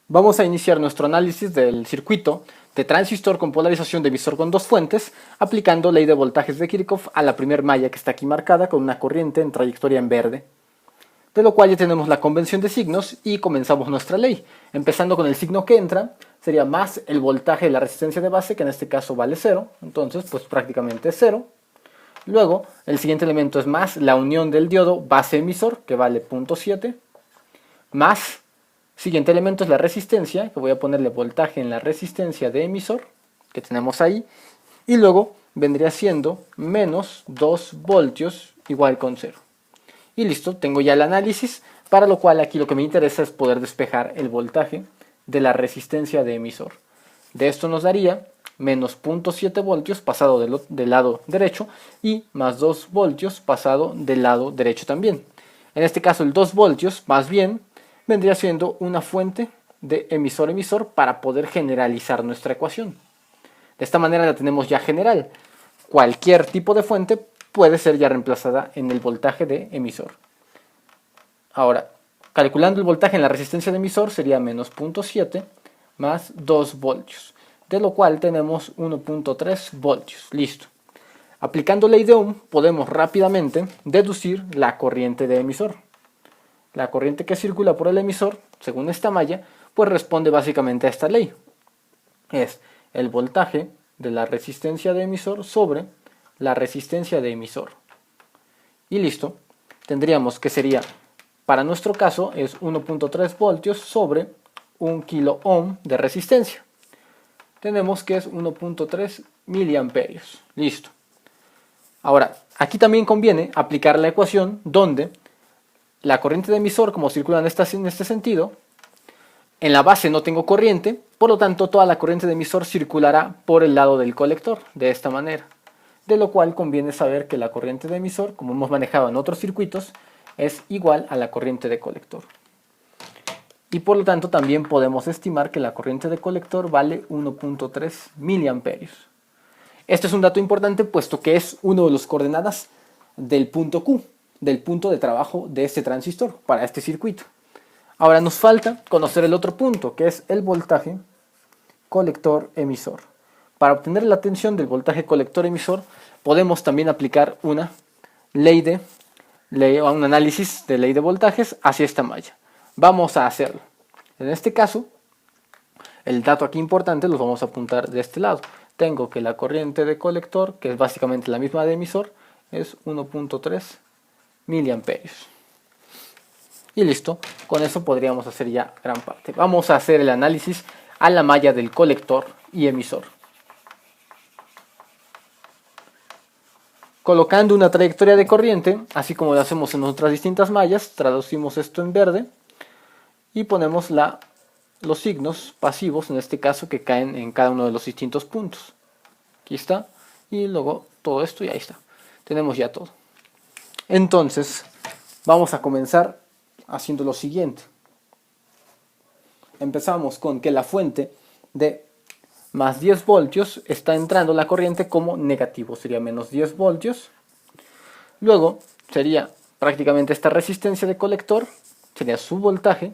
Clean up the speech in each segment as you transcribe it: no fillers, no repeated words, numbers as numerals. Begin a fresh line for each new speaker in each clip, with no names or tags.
Vamos a iniciar nuestro análisis del circuito de transistor con polarización de emisor con dos fuentes, aplicando ley de voltajes de Kirchhoff a la primer malla que está aquí marcada con una corriente en trayectoria en verde. De lo cual ya tenemos la convención de signos y comenzamos nuestra ley. Empezando con el signo que entra, sería más el voltaje de la resistencia de base, que en este caso vale 0, entonces pues prácticamente es 0. Luego, el siguiente elemento es más la unión del diodo base-emisor, que vale 0.7, más, siguiente elemento es la resistencia, que voy a ponerle voltaje en la resistencia de emisor, que tenemos ahí, y luego vendría siendo menos 2 voltios igual con 0. Y listo, tengo ya el análisis, para lo cual aquí lo que me interesa es poder despejar el voltaje de la resistencia de emisor. De esto nos daría menos 0.7 voltios pasado del lado derecho y más 2 voltios pasado del lado derecho también. En este caso el 2 voltios más bien vendría siendo una fuente de emisor-emisor para poder generalizar nuestra ecuación. De esta manera la tenemos ya general. Cualquier tipo de fuente puede ser ya reemplazada en el voltaje de emisor. Ahora, calculando el voltaje en la resistencia de emisor sería menos 0.7 más 2 voltios, de lo cual tenemos 1.3 voltios. Listo. Aplicando ley de Ohm podemos rápidamente deducir la corriente de emisor. La corriente que circula por el emisor, según esta malla, pues responde básicamente a esta ley. Es el voltaje de la resistencia de emisor sobre la resistencia de emisor. Y listo. Tendríamos que sería, para nuestro caso, es 1.3 voltios sobre 1 kilo ohm de resistencia. Tenemos que es 1.3 miliamperios. Listo. Ahora, aquí también conviene aplicar la ecuación donde la corriente de emisor, como circula en este sentido, en la base no tengo corriente, por lo tanto toda la corriente de emisor circulará por el lado del colector, de esta manera. De lo cual conviene saber que la corriente de emisor, como hemos manejado en otros circuitos, es igual a la corriente de colector. Y por lo tanto también podemos estimar que la corriente de colector vale 1.3 miliamperios. Este es un dato importante puesto que es uno de las coordenadas del punto Q, del punto de trabajo de este transistor para este circuito. Ahora nos falta conocer el otro punto, que es el voltaje colector-emisor. Para obtener la tensión del voltaje colector-emisor podemos también aplicar una un análisis de ley de voltajes hacia esta malla. Vamos a hacerlo. En este caso, el dato aquí importante los vamos a apuntar de este lado. Tengo que la corriente de colector, que es básicamente la misma de emisor, es 1.3 miliamperios. Y listo, con eso podríamos hacer ya gran parte. Vamos a hacer el análisis a la malla del colector y emisor. Colocando una trayectoria de corriente, así como lo hacemos en otras distintas mallas, traducimos esto en verde y ponemos los signos pasivos, en este caso, que caen en cada uno de los distintos puntos. Aquí está, y luego todo esto y ahí está. Tenemos ya todo. Entonces, vamos a comenzar haciendo lo siguiente. Empezamos con que la fuente de más 10 voltios está entrando la corriente como negativo, sería menos 10 voltios. Luego sería prácticamente esta resistencia de colector, sería su voltaje,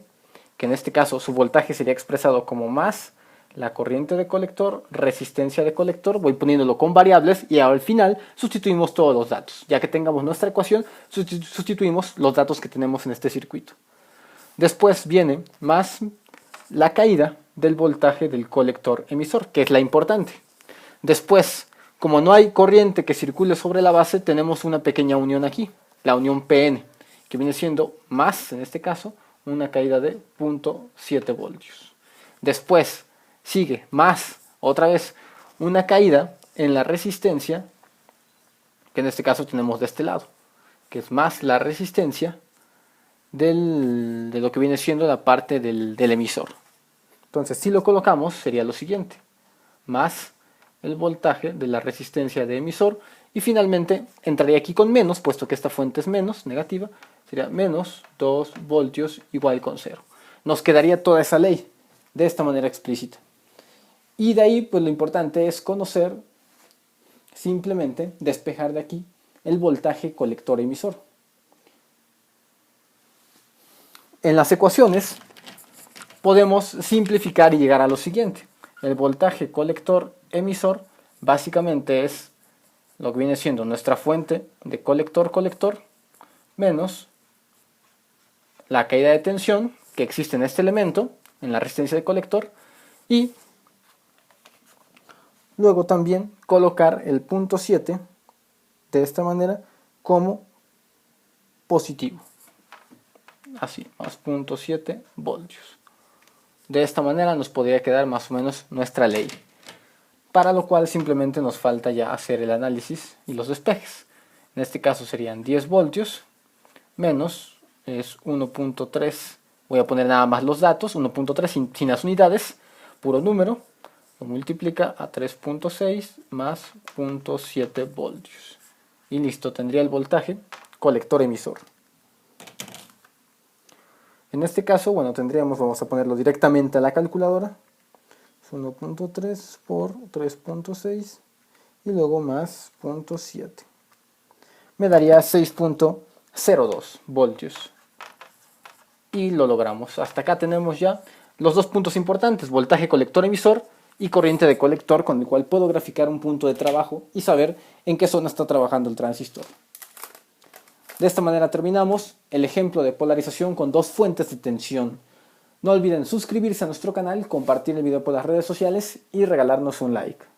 que en este caso su voltaje sería expresado como más la corriente de colector, resistencia de colector, voy poniéndolo con variables y al final sustituimos todos los datos. Ya que tengamos nuestra ecuación, sustituimos los datos que tenemos en este circuito. Después viene más la caída del voltaje del colector emisor, que es la importante. Después, como no hay corriente que circule sobre la base, tenemos una pequeña unión aquí, la unión PN, que viene siendo más, en este caso, una caída de 0.7 voltios. Después sigue más, otra vez, una caída en la resistencia, que en este caso tenemos de este lado, que es más la resistencia de lo que viene siendo la parte del emisor. Entonces, si lo colocamos, sería lo siguiente, más el voltaje de la resistencia de emisor, y finalmente entraría aquí con menos, puesto que esta fuente es menos, negativa, sería menos 2 voltios igual con 0. Nos quedaría toda esa ley, de esta manera explícita. Y de ahí, pues lo importante es conocer, simplemente despejar de aquí el voltaje colector-emisor. En las ecuaciones podemos simplificar y llegar a lo siguiente. El voltaje colector-emisor básicamente es lo que viene siendo nuestra fuente de colector-colector menos la caída de tensión que existe en este elemento, en la resistencia de colector, y luego también colocar el punto 7 de esta manera como positivo. Así, más 0.7 voltios. De esta manera nos podría quedar más o menos nuestra ley, para lo cual simplemente nos falta ya hacer el análisis y los despejes. En este caso serían 10 voltios menos es 1.3, voy a poner nada más los datos, 1.3 sin las unidades, puro número, lo multiplica a 3.6 más 0.7 voltios. Y listo, tendría el voltaje colector-emisor. En este caso, bueno, vamos a ponerlo directamente a la calculadora. 1.3 por 3.6 y luego más 0.7. Me daría 6.02 voltios. Y lo logramos. Hasta acá tenemos ya los dos puntos importantes, voltaje colector-emisor y corriente de colector, con el cual puedo graficar un punto de trabajo y saber en qué zona está trabajando el transistor. De esta manera terminamos el ejemplo de polarización con dos fuentes de tensión. No olviden suscribirse a nuestro canal, compartir el video por las redes sociales y regalarnos un like.